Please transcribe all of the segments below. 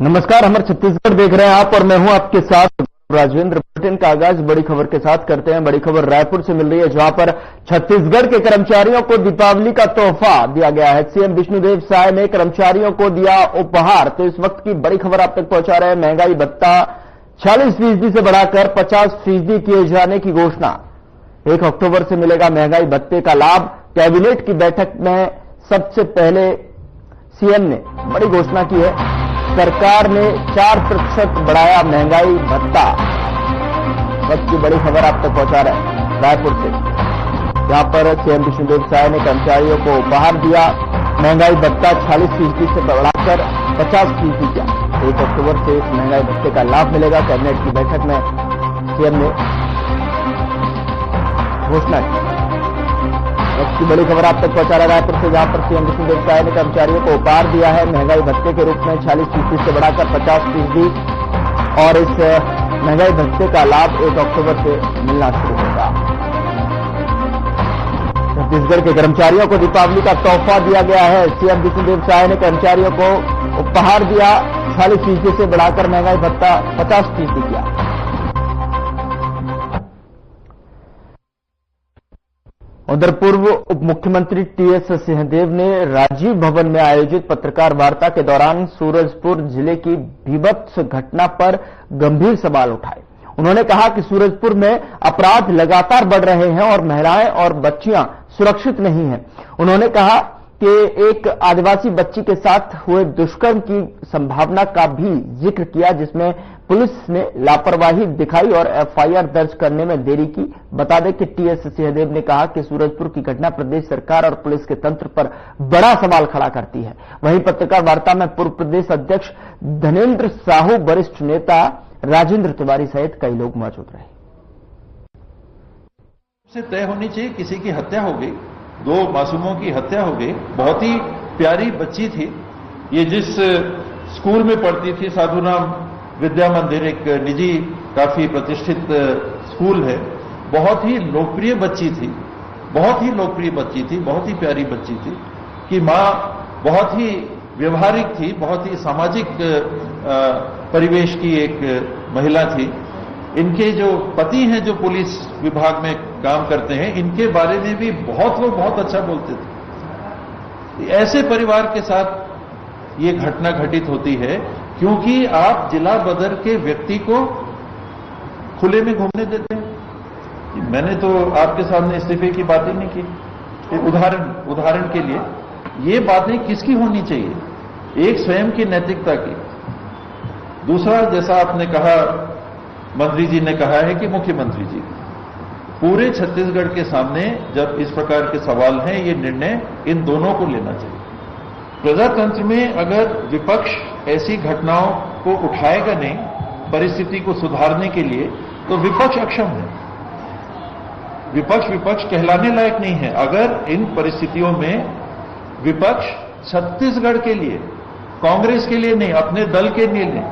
नमस्कार, हमारे छत्तीसगढ़ देख रहे हैं आप और मैं हूं आपके साथ राजेंद्र। बुलेटिन का आगाज बड़ी खबर के साथ करते हैं। बड़ी खबर रायपुर से मिल रही है, जहां पर छत्तीसगढ़ के कर्मचारियों को दीपावली का तोहफा दिया गया है। सीएम विष्णुदेव साय ने कर्मचारियों को दिया उपहार। तो इस वक्त की बड़ी खबर आप तक पहुंचा रहे हैं। महंगाई भत्ता 40% से बढ़ाकर 50% किए जाने की घोषणा। 1 अक्टूबर से मिलेगा महंगाई भत्ते का लाभ। कैबिनेट की बैठक में सबसे पहले सीएम ने बड़ी घोषणा की है। सरकार ने 4% बढ़ाया महंगाई भत्ता। वक्त की बड़ी खबर आप तक पहुंचा रहे हैं रायपुर से, जहां पर सीएम विष्णुदेव साय ने कर्मचारियों को उपहार दिया। महंगाई भत्ता 40% से बढ़ाकर 50% किया। 1 अक्टूबर से इस महंगाई भत्ते का लाभ मिलेगा। कैबिनेट की बैठक में सीएम ने घोषणा की। वक्त की बड़ी खबर आप तक पहुंचा रहा है रायपुर से, जहां पर सीएम विष्णुदेव साय ने कर्मचारियों को उपहार दिया है। महंगाई भत्ते के रूप में 40% से बढ़ाकर 50%, और इस महंगाई भत्ते का लाभ 1 अक्टूबर से मिलना शुरू होगा। छत्तीसगढ़ के कर्मचारियों को दीपावली का तोहफा दिया गया है। सीएम विष्णुदेव साय ने कर्मचारियों को उपहार दिया। 40% से बढ़ाकर महंगाई भत्ता 50% किया। उधर पूर्व उप मुख्यमंत्री टीएस सिंहदेव ने राजीव भवन में आयोजित पत्रकार वार्ता के दौरान सूरजपुर जिले की भीभत्स घटना पर गंभीर सवाल उठाए। उन्होंने कहा कि सूरजपुर में अपराध लगातार बढ़ रहे हैं और महिलाएं और बच्चियां सुरक्षित नहीं हैं। उन्होंने कहा कि एक आदिवासी बच्ची के साथ हुए दुष्कर्म की संभावना का भी जिक्र किया, जिसमें पुलिस ने लापरवाही दिखाई और एफआईआर दर्ज करने में देरी की। बता दें कि टीएस सिंहदेव ने कहा कि सूरजपुर की घटना प्रदेश सरकार और पुलिस के तंत्र पर बड़ा सवाल खड़ा करती है। वहीं पत्रकार वार्ता में पूर्व प्रदेश अध्यक्ष धनेन्द्र साहू, वरिष्ठ नेता राजेंद्र तिवारी सहित कई लोग मौजूद रहे। से तय होनी चाहिए, किसी की हत्या हो गई, 2 मासूमों की हत्या हो गई। बहुत ही प्यारी बच्ची थी। ये जिस स्कूल में पढ़ती थी, साधुराम विद्या मंदिर, एक निजी काफी प्रतिष्ठित स्कूल है, बहुत ही लोकप्रिय बच्ची थी। बहुत ही लोकप्रिय बच्ची थी, बहुत ही प्यारी बच्ची थी कि मां बहुत ही व्यवहारिक थी, बहुत ही सामाजिक परिवेश की एक महिला थी। इनके जो पति हैं, जो पुलिस विभाग में काम करते हैं, इनके बारे में भी बहुत लोग बहुत अच्छा बोलते थे। ऐसे परिवार के साथ ये घटना घटित होती है क्योंकि आप जिला बदर के व्यक्ति को खुले में घूमने देते हैं। मैंने तो आपके सामने इस्तीफे की बात ही नहीं की। एक उदाहरण के लिए ये बातें किसकी होनी चाहिए? एक स्वयं की नैतिकता की। दूसरा, जैसा आपने कहा, मंत्री जी ने कहा है कि मुख्यमंत्री जी, पूरे छत्तीसगढ़ के सामने जब इस प्रकार के सवाल हैं, ये निर्णय इन दोनों को लेना चाहिए। प्रजातंत्र में अगर विपक्ष ऐसी घटनाओं को उठाएगा नहीं परिस्थिति को सुधारने के लिए, तो विपक्ष अक्षम है। विपक्ष कहलाने लायक नहीं है। अगर इन परिस्थितियों में विपक्ष छत्तीसगढ़ के लिए, कांग्रेस के लिए नहीं, अपने दल के लिए नहीं,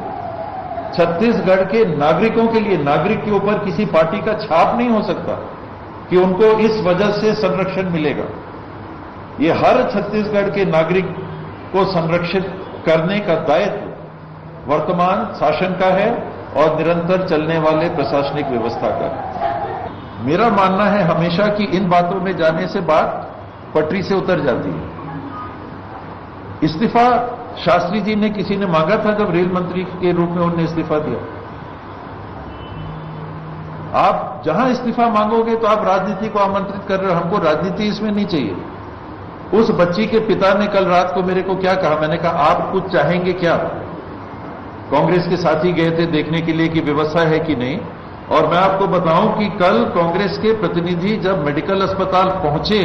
छत्तीसगढ़ के नागरिकों के लिए, नागरिक के ऊपर किसी पार्टी का छाप नहीं हो सकता कि उनको इस वजह से संरक्षण मिलेगा। ये हर छत्तीसगढ़ के नागरिक को संरक्षित करने का दायित्व वर्तमान शासन का है और निरंतर चलने वाले प्रशासनिक व्यवस्था का। मेरा मानना है हमेशा कि इन बातों में जाने से बात पटरी से उतर जाती है। इस्तीफा शास्त्री जी ने किसी ने मांगा था जब रेल मंत्री के रूप में उन्होंने इस्तीफा दिया। आप जहां इस्तीफा मांगोगे तो आप राजनीति को आमंत्रित कर रहे हो। हमको राजनीति इसमें नहीं चाहिए। उस बच्ची के पिता ने कल रात को मेरे को क्या कहा, मैंने कहा आप कुछ चाहेंगे क्या? कांग्रेस के साथी गए थे देखने के लिए कि व्यवस्था है कि नहीं, और मैं आपको बताऊं कि कल कांग्रेस के प्रतिनिधि जब मेडिकल अस्पताल पहुंचे,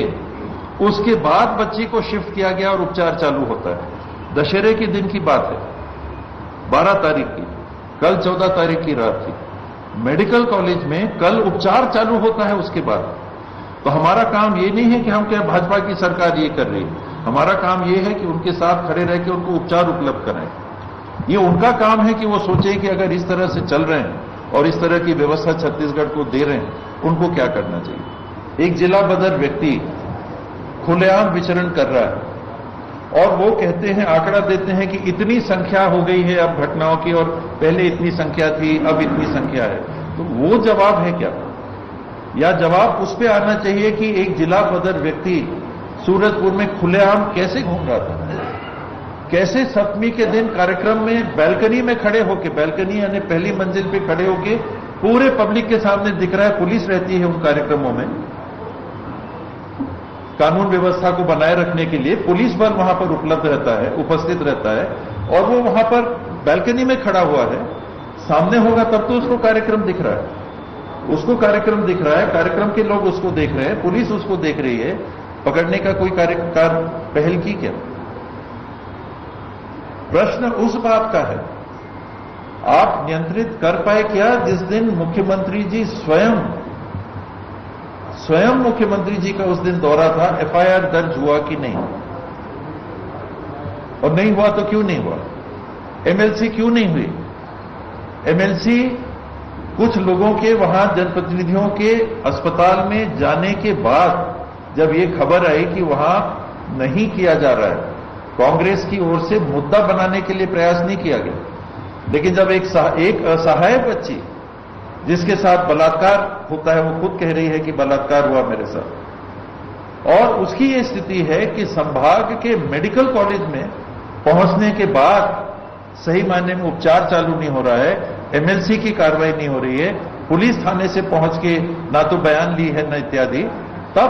उसके बाद बच्ची को शिफ्ट किया गया और उपचार चालू होता है। दशहरे के दिन की बात है, 12 तारीख की, कल 14 तारीख की रात थी। मेडिकल कॉलेज में कल उपचार चालू होता है उसके बाद। तो हमारा काम ये नहीं है कि हम क्या भाजपा की सरकार ये कर रही है। हमारा काम ये है कि उनके साथ खड़े रह के उनको उपचार उपलब्ध कराएं। ये उनका काम है कि वो सोचे कि अगर इस तरह से चल रहे हैं और इस तरह की व्यवस्था छत्तीसगढ़ को दे रहे हैं, उनको क्या करना चाहिए। एक जिला बदर व्यक्ति खुलेआम विचरण कर रहा है और वो कहते हैं, आंकड़ा देते हैं कि इतनी संख्या हो गई है अब घटनाओं की, और पहले इतनी संख्या थी, अब इतनी संख्या है। तो वो जवाब है क्या? या जवाब उस पर आना चाहिए कि एक जिला बदर व्यक्ति सूरजपुर में खुलेआम कैसे घूम रहा था, कैसे सप्तमी के दिन कार्यक्रम में बैल्कनी में खड़े होके, बैल्कनी यानी पहली मंजिल पे खड़े होके पूरे पब्लिक के सामने दिख रहा है, पुलिस रहती है उन कार्यक्रमों में, कानून व्यवस्था को बनाए रखने के लिए पुलिस बल वहां पर उपलब्ध रहता है, उपस्थित रहता है, और वो वहां पर बैल्कनी में खड़ा हुआ है, सामने होगा तब तो उसको कार्यक्रम दिख रहा है, उसको कार्यक्रम दिख रहा है, कार्यक्रम के लोग उसको देख रहे हैं, पुलिस उसको देख रही है, पकड़ने का कोई पहल की क्या? प्रश्न उस बात का है, आप नियंत्रित कर पाए क्या जिस दिन मुख्यमंत्री जी स्वयं मुख्यमंत्री जी का उस दिन दौरा था, एफआईआर दर्ज हुआ कि नहीं? और नहीं हुआ तो क्यों नहीं हुआ? एमएलसी क्यों नहीं हुई? एमएलसी कुछ लोगों के वहां जनप्रतिनिधियों के अस्पताल में जाने के बाद जब ये खबर आई कि वहां नहीं किया जा रहा है, कांग्रेस की ओर से मुद्दा बनाने के लिए प्रयास नहीं किया गया, लेकिन जब एक असहाय बच्ची जिसके साथ बलात्कार होता है, वो खुद कह रही है कि बलात्कार हुआ मेरे साथ, और उसकी ये स्थिति है कि संभाग के मेडिकल कॉलेज में पहुंचने के बाद सही मायने में उपचार चालू नहीं हो रहा है, एमएलसी की कार्रवाई नहीं हो रही है, पुलिस थाने से पहुंच के ना तो बयान ली है न इत्यादि, तब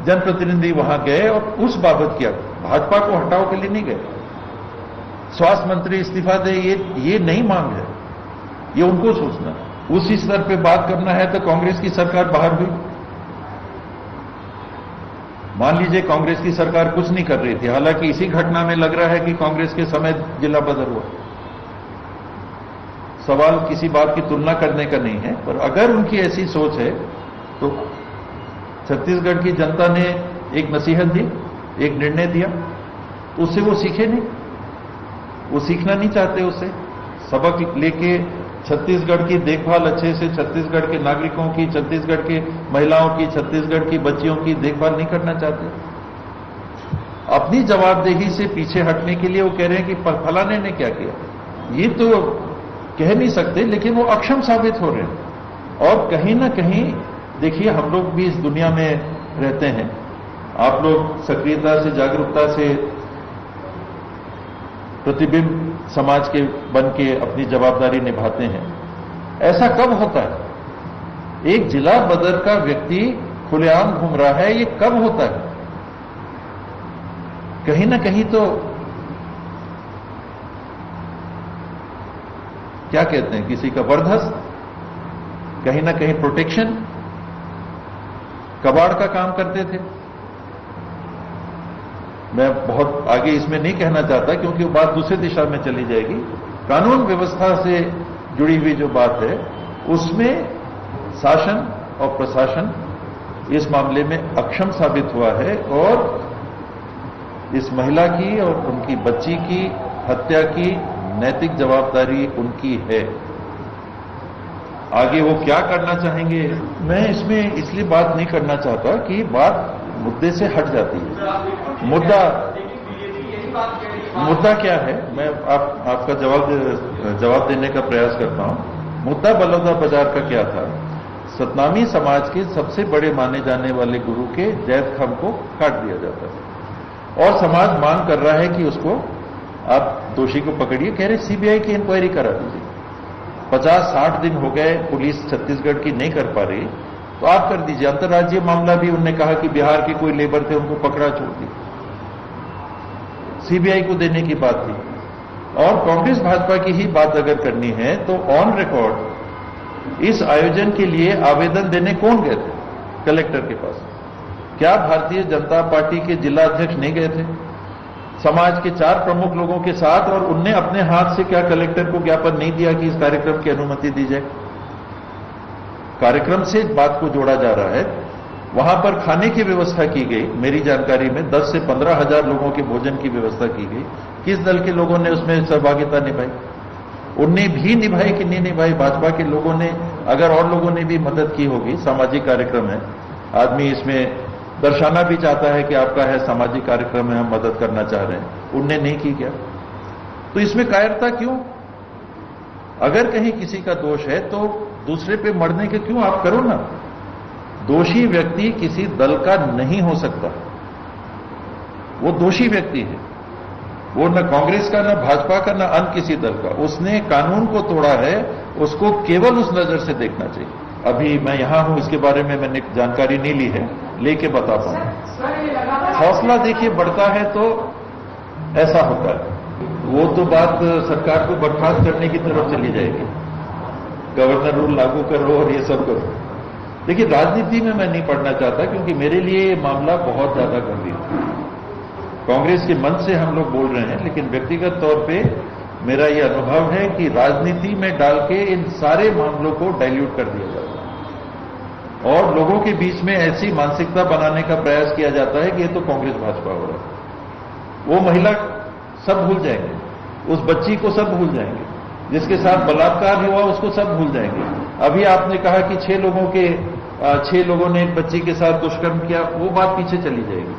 जनप्रतिनिधि वहां गए और उस बाबत किया, भाजपा को हटाओ के लिए नहीं गए। स्वास्थ्य मंत्री इस्तीफा दे, ये नहीं मांग है, ये उनको सोचना है। उसी स्तर पे बात करना है तो कांग्रेस की सरकार बाहर हुई, मान लीजिए कांग्रेस की सरकार कुछ नहीं कर रही थी, हालांकि इसी घटना में लग रहा है कि कांग्रेस के समय जिला बदर हुआ। सवाल किसी बात की तुलना करने का नहीं है, पर अगर उनकी ऐसी सोच है तो छत्तीसगढ़ की जनता ने एक नसीहत दी, एक निर्णय दिया, तो उससे वो सीखे नहीं, वो सीखना नहीं चाहते, उससे सबक लेके छत्तीसगढ़ की देखभाल अच्छे से, छत्तीसगढ़ के नागरिकों की, छत्तीसगढ़ के महिलाओं की, छत्तीसगढ़ की बच्चियों की देखभाल नहीं करना चाहते। अपनी जवाबदेही से पीछे हटने के लिए वो कह रहे हैं कि फलाने ने क्या किया, ये तो कह नहीं सकते, लेकिन वो अक्षम साबित हो रहे हैं। और कहीं ना कहीं देखिए, हम लोग भी इस दुनिया में रहते हैं, आप लोग सक्रियता से, जागरूकता से प्रतिबिंब समाज के बन के अपनी जवाबदारी निभाते हैं। ऐसा कब होता है? एक जिला बदर का व्यक्ति खुलेआम घूम रहा है, ये कब होता है? कहीं ना कहीं तो क्या कहते हैं, किसी का बर्धस्त, कहीं ना कहीं प्रोटेक्शन, कबाड़ का काम करते थे। मैं बहुत आगे इसमें नहीं कहना चाहता क्योंकि वो बात दूसरी दिशा में चली जाएगी। कानून व्यवस्था से जुड़ी हुई जो बात है, उसमें शासन और प्रशासन इस मामले में अक्षम साबित हुआ है, और इस महिला की और उनकी बच्ची की हत्या की नैतिक जवाबदारी उनकी है। आगे वो क्या करना चाहेंगे, मैं इसमें इसलिए बात नहीं करना चाहता कि बात मुद्दे से हट जाती है। मुद्दा क्या है, मैं आपका जवाब देने का प्रयास करता हूं। मुद्दा बलौदा बाजार का क्या था? सतनामी समाज के सबसे बड़े माने जाने वाले गुरु के जैद खान को काट दिया जाता है, और समाज मांग कर रहा है कि उसको आप दोषी को पकड़िए, कह रहे सीबीआई की इंक्वायरी करा दीजिए। 50-60 दिन हो गए, पुलिस छत्तीसगढ़ की नहीं कर पा रही, तो आप कर दीजिए। अंतर्राज्यीय मामला भी उन्होंने कहा कि बिहार के कोई लेबर थे, उनको पकड़ा, छोड़ दी, सीबीआई को देने की बात थी। और कांग्रेस भाजपा की ही बात अगर करनी है तो ऑन रिकॉर्ड इस आयोजन के लिए आवेदन देने कौन गए थे? कलेक्टर के पास। क्या भारतीय जनता पार्टी के जिला अध्यक्ष नहीं गए थे समाज के 4 प्रमुख लोगों के साथ, और उनने अपने हाथ से क्या कलेक्टर को ज्ञापन नहीं दिया कि इस कार्यक्रम की अनुमति दी जाए? कार्यक्रम से बात को जोड़ा जा रहा है। वहां पर खाने की व्यवस्था की गई, मेरी जानकारी में 10 से 15 हजार लोगों के भोजन की व्यवस्था की गई। किस दल के लोगों ने उसमें सहभागिता निभाई? उनने भी निभाई कि नहीं निभाई? भाजपा के लोगों ने, अगर और लोगों ने भी मदद की होगी, सामाजिक कार्यक्रम है, आदमी इसमें दर्शाना भी चाहता है कि आपका है सामाजिक कार्यक्रम है, हम मदद करना चाह रहे हैं, उनने नहीं की क्या? तो इसमें कायरता क्यों? अगर कहीं किसी का दोष है तो दूसरे पे मरने के क्यों? आप करो ना। दोषी व्यक्ति किसी दल का नहीं हो सकता, वो दोषी व्यक्ति है, वो न कांग्रेस का, न भाजपा का, न अन्य किसी दल का। उसने कानून को तोड़ा है, उसको केवल उस नजर से देखना चाहिए। अभी मैं यहां हूं, इसके बारे में मैंने जानकारी नहीं ली है, लेके बता पाऊं। हौसला देखिए बढ़ता है तो ऐसा होता है, वो तो बात सरकार को बर्खास्त करने की तरफ चली जाएगी, गवर्नर रूल लागू करो और ये सब करो। देखिए, राजनीति में मैं नहीं पढ़ना चाहता, क्योंकि मेरे लिए ये मामला बहुत ज्यादा गंभीर है। कांग्रेस के मंच से हम लोग बोल रहे हैं, लेकिन व्यक्तिगत तौर पे मेरा ये अनुभव है कि राजनीति में डाल के इन सारे मामलों को डाइल्यूट कर दिया जाता है और लोगों के बीच में ऐसी मानसिकता बनाने का प्रयास किया जाता है कि ये तो कांग्रेस भाजपा हो रहा है। वो महिला सब भूल जाएंगे, उस बच्ची को सब भूल जाएंगे, जिसके साथ बलात्कार हुआ उसको सब भूल जाएंगे। अभी आपने कहा कि 6 लोगों ने एक बच्ची के साथ दुष्कर्म किया, वो बात पीछे चली जाएगी।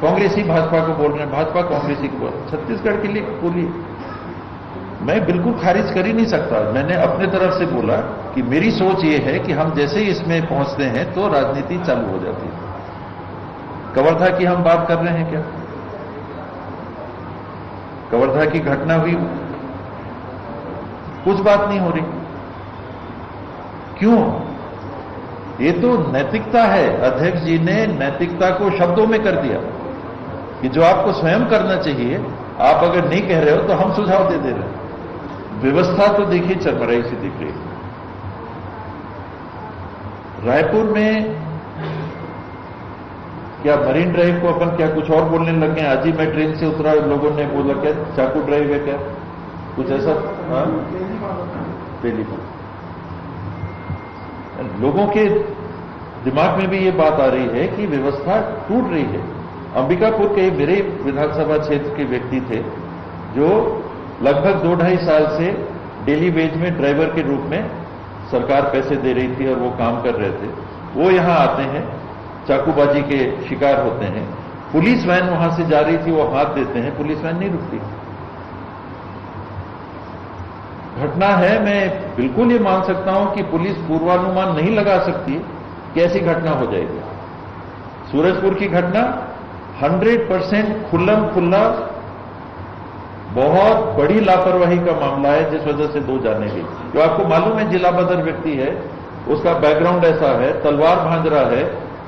कांग्रेस ही भाजपा को बोल रहे हैं, भाजपा कांग्रेस ही को बोल रहे हैं। छत्तीसगढ़ के लिए बोलिए, मैं बिल्कुल खारिज कर ही नहीं सकता। मैंने अपने तरफ से बोला कि मेरी सोच ये है कि हम जैसे ही इसमें पहुंचते हैं तो राजनीति चालू हो जाती है। कवर्धा की हम बात कर रहे हैं क्या? कवर्धा की घटना हुई, कुछ बात नहीं हो रही, क्यों? ये तो नैतिकता है। अध्यक्ष जी ने नैतिकता को शब्दों में कर दिया कि जो आपको स्वयं करना चाहिए, आप अगर नहीं कह रहे हो तो हम सुझाव दे रहे हैं। व्यवस्था तो देखिए चरमराई से दिख रही है। रायपुर में क्या मरीन ड्राइव को अपन क्या कुछ और बोलने लग गए? आज ही मैं ट्रेन से उतरा, लोगों ने बोला क्या चाकू ड्राइव है, क्या कुछ ऐसा? हाँ, टेलीफोन। लोगों के दिमाग में भी ये बात आ रही है कि व्यवस्था टूट रही है। अंबिकापुर के मेरे विधानसभा क्षेत्र के व्यक्ति थे जो लगभग 2-2.5 साल से डेली वेज में ड्राइवर के रूप में सरकार पैसे दे रही थी और वो काम कर रहे थे। वो यहां आते हैं, चाकूबाजी के शिकार होते हैं। पुलिस वैन वहां से जा रही थी, वो हाथ देते हैं, पुलिस वैन नहीं रुकती। घटना है, मैं बिल्कुल ये मान सकता हूं कि पुलिस पूर्वानुमान नहीं लगा सकती कि ऐसी घटना हो जाएगी। सूरजपुर की घटना 100% खुल्लम खुल्ला बहुत बड़ी लापरवाही का मामला है, जिस वजह से 2 जाने गई। जो आपको मालूम है, जिला बदर व्यक्ति है, उसका बैकग्राउंड ऐसा है, तलवार भांज रहा है,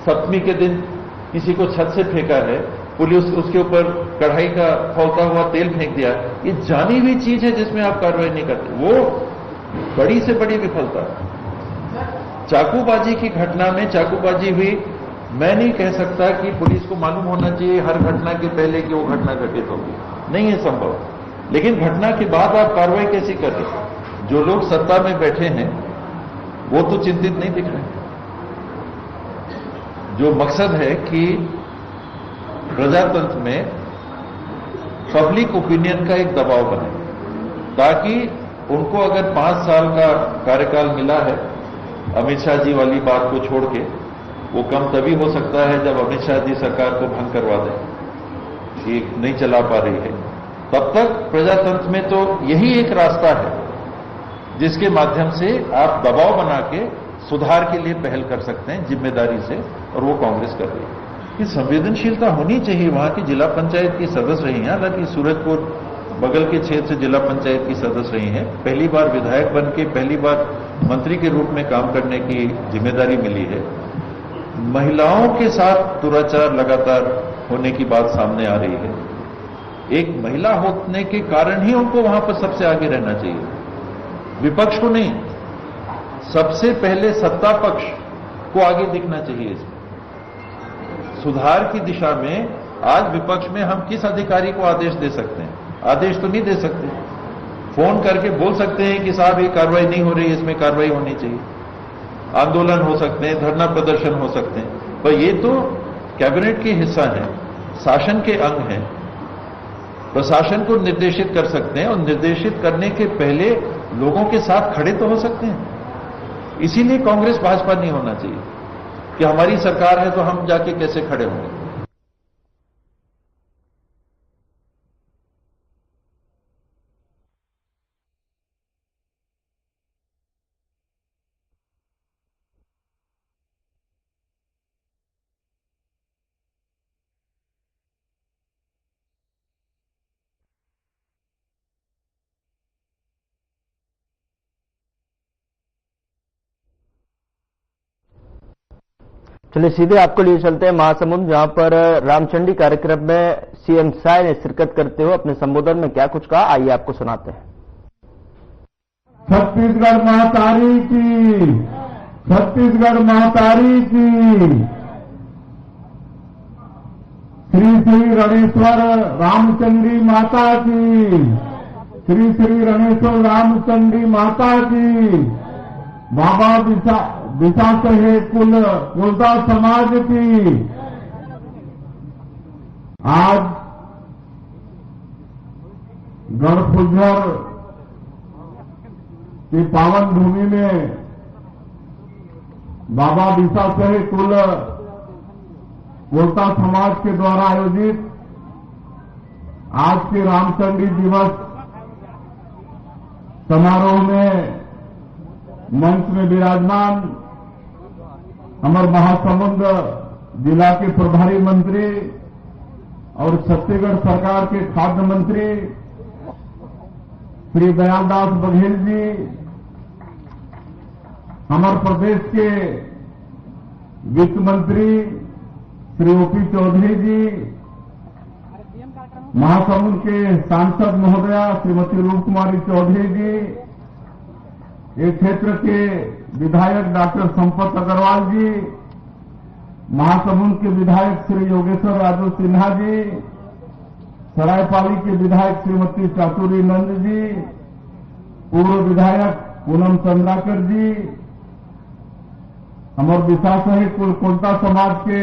सप्तमी के दिन किसी को छत से फेंका है, पुलिस उसके ऊपर कढ़ाई का खौलता हुआ तेल फेंक दिया। ये जानी हुई चीज है जिसमें आप कार्रवाई नहीं करते, वो बड़ी से बड़ी विफलता। चाकूबाजी की घटना में चाकूबाजी हुई, मैं नहीं कह सकता कि पुलिस को मालूम होना चाहिए हर घटना के पहले कि वो घटना घटित होगी, नहीं है संभव। लेकिन घटना के बाद आप कार्रवाई कैसी कर रहे? जो लोग सत्ता में बैठे हैं वो तो चिंतित नहीं दिख रहे। जो मकसद है कि प्रजातंत्र में पब्लिक ओपिनियन का एक दबाव बने, ताकि उनको अगर 5 साल का कार्यकाल मिला है, अमित शाह जी वाली बात को छोड़ के, वो कम तभी हो सकता है जब अमित शाह जी सरकार को भंग करवा दें कि नहीं चला पा रही है। तब तक प्रजातंत्र में तो यही एक रास्ता है जिसके माध्यम से आप दबाव बना के सुधार के लिए पहल कर सकते हैं जिम्मेदारी से, और वो कांग्रेस कर रही है। कि संवेदनशीलता होनी चाहिए। वहां की जिला पंचायत की सदस्य रही हैं, हालांकि सूरजपुर बगल के क्षेत्र से जिला पंचायत की सदस्य रही हैं, पहली बार विधायक बन के पहली बार मंत्री के रूप में काम करने की जिम्मेदारी मिली है। महिलाओं के साथ दुराचार लगातार होने की बात सामने आ रही है। एक महिला होने के कारण ही उनको वहां पर सबसे आगे रहना चाहिए, विपक्ष को नहीं। सबसे पहले सत्ता पक्ष को आगे दिखना चाहिए। इसमें सुधार की दिशा में आज विपक्ष में हम किस अधिकारी को आदेश दे सकते हैं? आदेश तो नहीं दे सकते। फोन करके बोल सकते हैं कि साहब ये कार्रवाई नहीं हो रही, इसमें कार्रवाई होनी चाहिए। आंदोलन हो सकते हैं, धरना प्रदर्शन हो सकते हैं, पर ये तो कैबिनेट के हिस्सा है, शासन के अंग हैं। प्रशासन को निर्देशित कर सकते हैं और निर्देशित करने के पहले लोगों के साथ खड़े तो हो सकते हैं। इसीलिए कांग्रेस भाजपा नहीं होना चाहिए। कि हमारी सरकार है तो हम जाके कैसे खड़े होंगे। चलिए सीधे आपको लिए चलते हैं महासमुंद, जहां पर रामचंडी कार्यक्रम में सीएम साय ने शिरकत करते हुए अपने संबोधन में क्या कुछ कहा, आइए आपको सुनाते हैं। छत्तीसगढ़ महातारी की, छत्तीसगढ़ महातारी की, श्री श्री रणेश्वर रामचंडी माता की, श्री श्री रणेश्वर रामचंडी माता की, बाबा दिशा से कुलदा समाज की। आज गढ़फुलझर की पावन भूमि में बाबा दिशा से कुलदा समाज के द्वारा आयोजित आज के रामचंडी दिवस समारोह में मंच में विराजमान हमारे महासमुंद जिला के प्रभारी मंत्री और छत्तीसगढ़ सरकार के खाद्य मंत्री श्री दयालदास बघेल जी, हमारे प्रदेश के वित्त मंत्री श्री ओपी चौधरी जी, महासमुंद के सांसद महोदया श्रीमती रूप कुमारी चौधरी जी, इस क्षेत्र के विधायक डॉक्टर संपत अग्रवाल जी, महासमुंद के विधायक श्री योगेश्वर यादव सिन्हा जी, सरायपाली के विधायक श्रीमती चातुरी नंद जी, पूर्व विधायक पूनम चंद्राकर जी, हमारे दिशा सहित कुलदा समाज के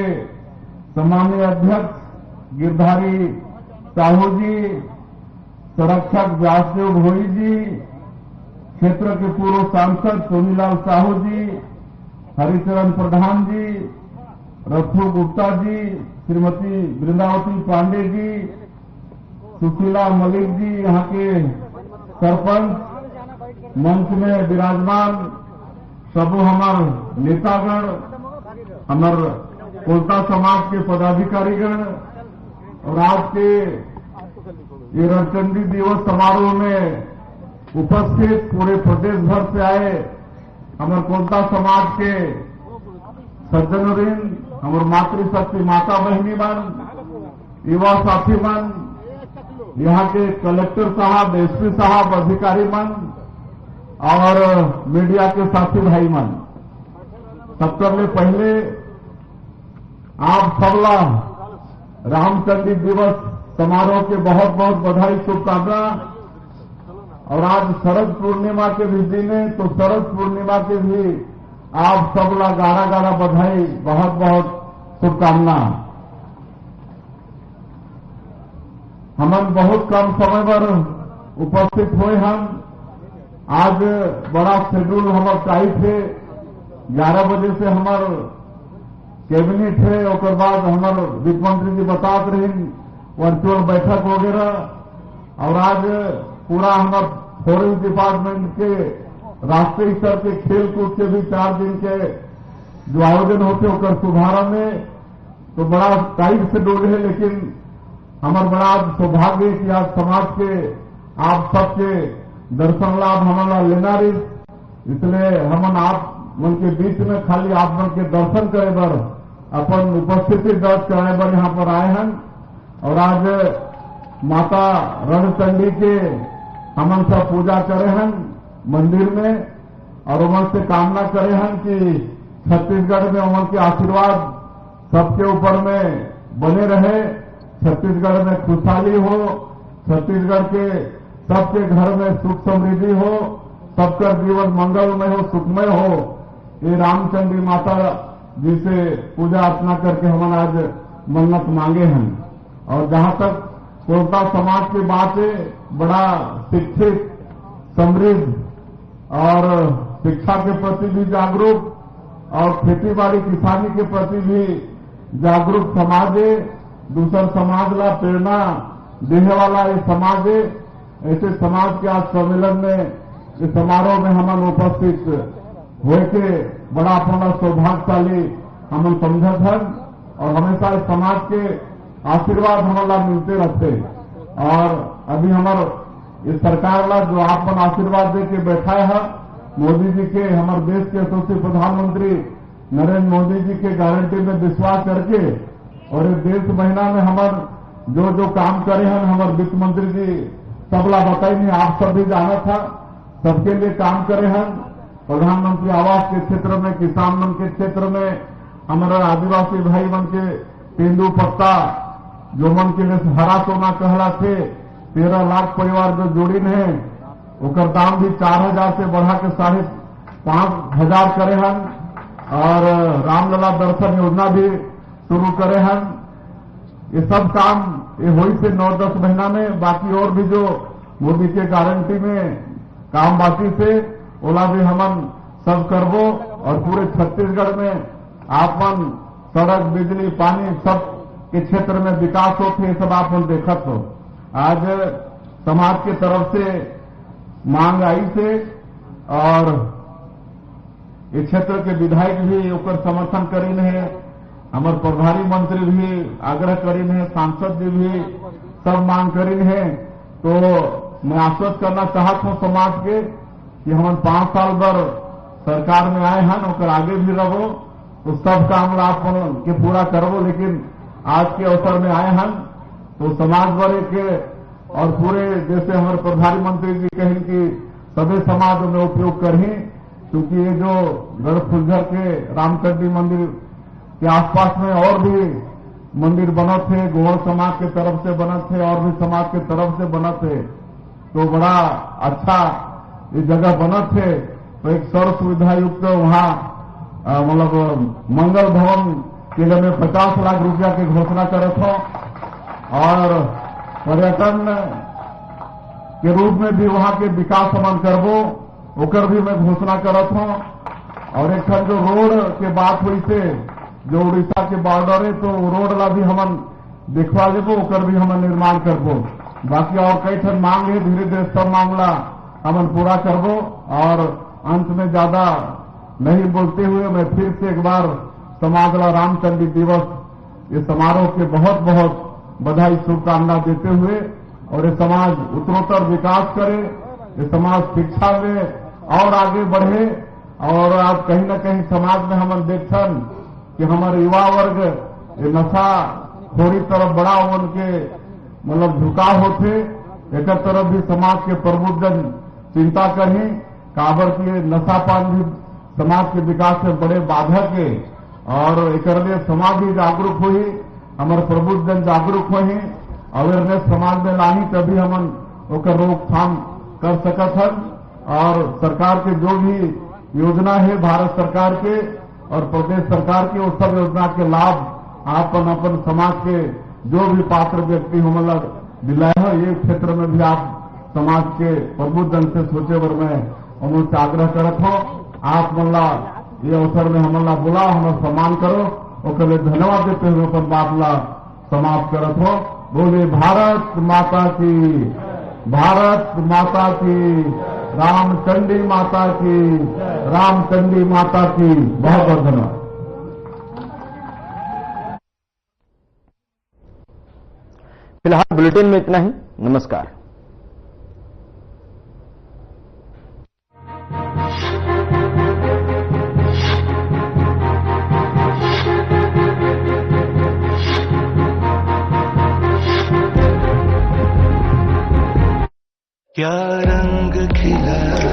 सम्मानीय अध्यक्ष गिरधारी साहू जी, संरक्षक व्यासदेव भोई जी, क्षेत्र के पूर्व सांसद सोनीलाल साहू जी, हरिचरण प्रधान जी, रथु गुप्ता जी, श्रीमती वृंदावती पांडे जी, सुशीला मलिक जी, यहाँ के सरपंच, मंच में विराजमान सबू हमार नेतागण, हमार कुलदा समाज के पदाधिकारीगण और आज के ये रणचंडी दिवस समारोह में उपस्थित पूरे प्रदेश भर से आए हमारे कुलदा समाज के सज्जनवृंद, हमारे मातृशक्ति माता बहनी मन, युवा साथी मन, यहाँ के कलेक्टर साहब, एसपी साहब, अधिकारी मन और मीडिया के साथी भाई मन, सबसे पहले आप सबला रामचंडी दिवस समारोह के बहुत बहुत बधाई शुभकामना। और आज शरद पूर्णिमा के भी दिन है, तो शरद पूर्णिमा के भी आप सबला गाढ़ा गाढ़ा बधाई, बहुत बहुत शुभकामना। हम बहुत कम समय पर उपस्थित हुए। हम आज बड़ा शेड्यूल हमारा टाइट है, 11 बजे से हमार कैबिनेट है, और बाद हमारे वित्त मंत्री जी बताते रहे वर्चुअल बैठक वगैरह। और आज पूरा हमारे फॉरेस्ट डिपार्टमेंट के राष्ट्रीय स्तर के खेल कूद के भी 4 दिन के जो आयोजन होते होकर शुभारंभ में, तो बड़ा टाइट शेड्यूल है। लेकिन हमारा बड़ा सौभाग्य है कि आज समाज के आप सबके दर्शन लाभ हमारा लेना रही, इसलिए हम आप मन के बीच में खाली आप मन के दर्शन करे बर अपन उपस्थिति दर्ज कराए बर यहाँ पर आए हैं। और आज माता रणचंडी के हमन सब पूजा करे हैं मंदिर में, और उमन से कामना करे हैं कि छत्तीसगढ़ में उमन के आशीर्वाद सबके ऊपर में बने रहे, छत्तीसगढ़ में खुशहाली हो, छत्तीसगढ़ के सबके घर में सुख समृद्धि हो, सबका जीवन मंगलमय हो, सुखमय हो। ये रामचंडी माता जी से पूजा अर्चना करके हम आज मन्नत मांगे हैं। और जहां तक कुलदा समाज की बात है, बड़ा शिक्षित, समृद्ध और शिक्षा के प्रति भी जागरूक और खेती बाड़ी किसानी के प्रति भी जागरूक समाज है। दूसर समाज ला प्रेरणा देने वाला ये समाज है। ऐसे समाज के आज सम्मेलन में इस समारोह में हम उपस्थित हुए के बड़ा अपना सौभाग्यशाली हम समझत हैं और हमेशा इस समाज के आशीर्वाद हमारा मिलते रहते। और अभी हमारे इस सरकार ला जो आप आशीर्वाद दे के बैठा है मोदी जी के, हमारे देश के यशस्वी प्रधानमंत्री नरेंद्र मोदी जी के गारंटी में विश्वास करके और इस डेढ़ महीना में हमारे जो जो काम करे हैं हमारे वित्त मंत्री जी सबला बताई नहीं, आप सब भी जाना था, सबके लिए काम करे हैं। प्रधानमंत्री आवास के क्षेत्र में, किसान मन के क्षेत्र में, हमारा आदिवासी भाई मन के तेंदू पत्ता जो मन के लिए हरा सोना कहला थे 13 लाख परिवार जो जोड़ी है उकर दाम भी 4,000 से बढ़ा के 5,500 करे हैं। और रामलला दर्शन योजना भी शुरू करे हैं। ये सब काम ये हुई से 9-10 महीना में। बाकी और भी जो मोदी के गारंटी में काम बाकी से ओला भी हमन सब करबो। और पूरे छत्तीसगढ़ में आपन सड़क, बिजली, पानी सब के क्षेत्र में विकास होते, सब आपन देखत हो। आज समाज के तरफ से मांग आई से और इस क्षेत्र के विधायक भी ओकर समर्थन करीन है, हमारे प्रधानमंत्री भी आग्रह करीन है, सांसद जी भी सब मांग करीन है। तो मैं आश्वस्त करना चाहता हूं समाज के कि हम 5 साल भर सरकार में आए हैं, और आगे भी रहो तो सब काम आप के पूरा करबो। लेकिन आज के अवसर में आए हैं तो समाज भर के और पूरे जैसे हमारे प्रधानमंत्री जी कहें कि सभी समाज में उपयोग करें, क्योंकि ये जो गढ़ फुलझर के रामचंडी मंदिर के आसपास में और भी मंदिर बना थे, गोहर समाज के तरफ से बना थे और भी समाज के तरफ से बना थे, तो बड़ा अच्छा ये जगह बना थे। तो एक सर्व सुविधा युक्त वहां मतलब मंगल भवन के लिए मैं 50 लाख रुपया की घोषणा करे था। और पर्यटन के रूप में भी वहां के विकास समान करबो ओकर भी मैं घोषणा करत हूं। और एक जो रोड के बात हुई थे जो उड़ीसा के बॉर्डर है, तो रोड ला भी हम दिखवा लेबो, ओकर भी हम निर्माण करबो। बाकी और कई ठन मांग है, धीरे धीरे सब मामला हम पूरा करबो। और अंत में ज्यादा नहीं बोलते हुए मैं फिर से एक बार समाजला रामचंडी दिवस ये समारोह के बहुत बहुत बधाई शुभकामना देते हुए, और ये समाज उत्तरोत्तर विकास करे, ये समाज शिक्षा में और आगे बढ़े। और आज कहीं न कहीं समाज में हम देखन कि हमारे युवा वर्ग ये नशा खोरी तरफ बड़ा उनके मतलब झुकाव होते, एक तरफ भी समाज के प्रबुद्धन चिंता करें। काबर की नशा पान भी समाज के विकास में बड़े बाधक है। और एक लिए समाज भी जागरूक हुई, हमारे प्रबुद्धन जागरूक हुई, अवेयरनेस समाज में लाही, तभी हम ओकर रोकथाम कर सकत हन। और सरकार के जो भी योजना है भारत सरकार के और प्रदेश सरकार की, उस सब योजना के लाभ आपन अपन समाज के जो भी पात्र व्यक्ति हमला दिलाए हो, ये क्षेत्र में भी आप समाज के प्रबुद्धन से सोचे बर मैं उनसे आग्रह करत हो। आप मल्ला ये अवसर में हमला बुलाओ, हमारा सम्मान करो, और लिए धन्यवाद देते हुए अपन बात ला समाप्त करत हो। बोले भारत माता की, भारत माता की, रामचंडी माता की, रामचंडी माता की। बहुत बहुत धन्यवाद। फिलहाल बुलेटिन में इतना ही। नमस्कार। क्या रंग खिला